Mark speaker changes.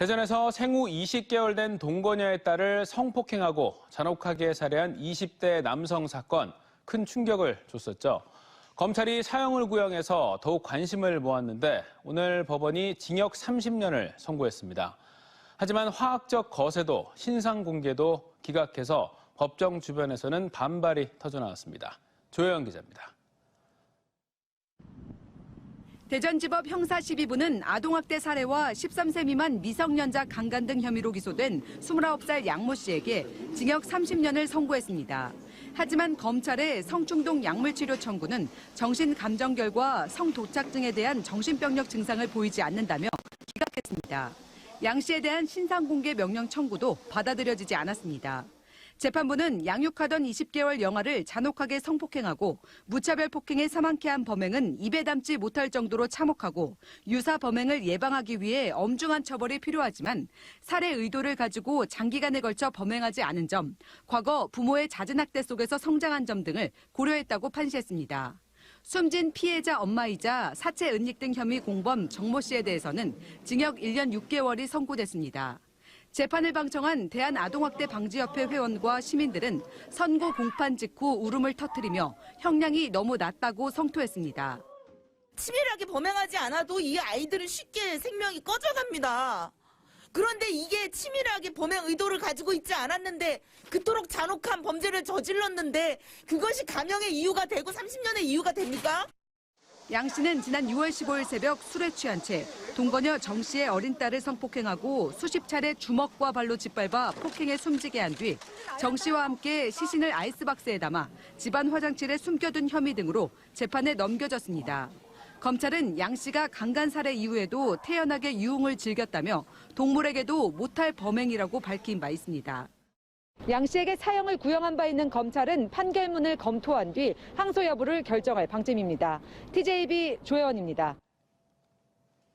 Speaker 1: 대전에서 생후 20개월 된 동거녀의 딸을 성폭행하고 잔혹하게 살해한 20대 남성 사건, 큰 충격을 줬었죠. 검찰이 사형을 구형해서 더욱 관심을 모았는데 오늘 법원이 징역 30년을 선고했습니다. 하지만 화학적 거세도, 신상 공개도 기각해서 법정 주변에서는 반발이 터져나왔습니다. 조혜영 기자입니다.
Speaker 2: 대전지법 형사12부는 아동학대 살해와 13세 미만 미성년자 강간 등 혐의로 기소된 29살 양모 씨에게 징역 30년을 선고했습니다. 하지만 검찰의 성충동 약물치료 청구는 정신감정결과 성도착증에 대한 정신병력 증상을 보이지 않는다며 기각했습니다. 양 씨에 대한 신상공개 명령 청구도 받아들여지지 않았습니다. 재판부는 양육하던 20개월 영아를 잔혹하게 성폭행하고 무차별 폭행에 사망케 한 범행은 입에 담지 못할 정도로 참혹하고 유사 범행을 예방하기 위해 엄중한 처벌이 필요하지만 살해 의도를 가지고 장기간에 걸쳐 범행하지 않은 점, 과거 부모의 잦은 학대 속에서 성장한 점 등을 고려했다고 판시했습니다. 숨진 피해자 엄마이자 사체 은닉 등 혐의 공범 정모 씨에 대해서는 징역 1년 6개월이 선고됐습니다. 재판을 방청한 대한아동학대방지협회 회원과 시민들은 선고 공판 직후 울음을 터뜨리며 형량이 너무 낮다고 성토했습니다.
Speaker 3: 치밀하게 범행하지 않아도 이 아이들은 쉽게 생명이 꺼져갑니다. 그런데 이게 치밀하게 범행 의도를 가지고 있지 않았는데 그토록 잔혹한 범죄를 저질렀는데 그것이 감형의 이유가 되고 30년의 이유가 됩니까?
Speaker 2: 양 씨는 지난 6월 15일 새벽 술에 취한 채 동거녀 정 씨의 어린 딸을 성폭행하고 수십 차례 주먹과 발로 짓밟아 폭행에 숨지게 한 뒤 정 씨와 함께 시신을 아이스박스에 담아 집안 화장실에 숨겨둔 혐의 등으로 재판에 넘겨졌습니다. 검찰은 양 씨가 강간 살해 이후에도 태연하게 유흥을 즐겼다며 동물에게도 못할 범행이라고 밝힌 바 있습니다. 양 씨에게 사형을 구형한 바 있는 검찰은 판결문을 검토한 뒤 항소 여부를 결정할 방침입니다. TJB 조혜원입니다.